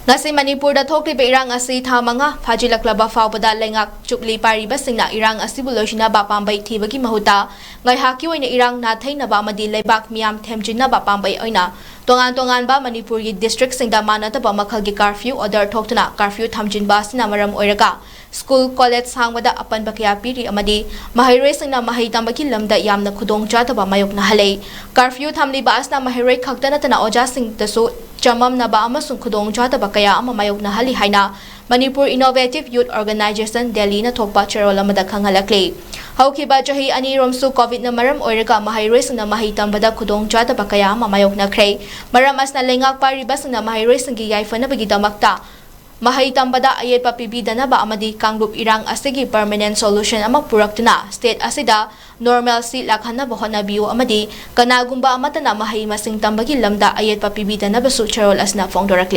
Ngasi Manipurda thokliba irang asi tha manga phajilaklaba faubada lengak chukli pariba singna irang asibu loisina ba pambai thibagi mahuta ngai haki oina irang na thaina ba madi leibak miam themjinna ba pambai oina tongan ba Manipur gi district singda manata ba makhalgi curfew order thoktuna curfew thamjin ba sina maram oiraga school college sangwada apan bakya piri amadi mahairoi singna mahai tambaki lamda yamna khudong jataba mayok na halei curfew thamli ba asna mahairoi khaktana tana oja sing tasu chamam na ba amasung khudong jataba kaya ama mayok na hali haina Manipur Innovative Youth Organization Delhi na thokpa charol amada khangalakle haukiba jahi ani romsu covid na maram oiraga mahairoi singna mahi tambada khudong jataba kaya ama mayok na khrei maram asna lengak pariba singna mahairoi singi yaifana bagi damakta Mahay tambada ayat papibidana ba amadi kangrup irang asigi permanent solution amak puraktuna state asida normalcy lakhana bohona biu amadi kanagumba amatana mahay masing tambagi lamda ayat papibidana basu charol asna fongdorakle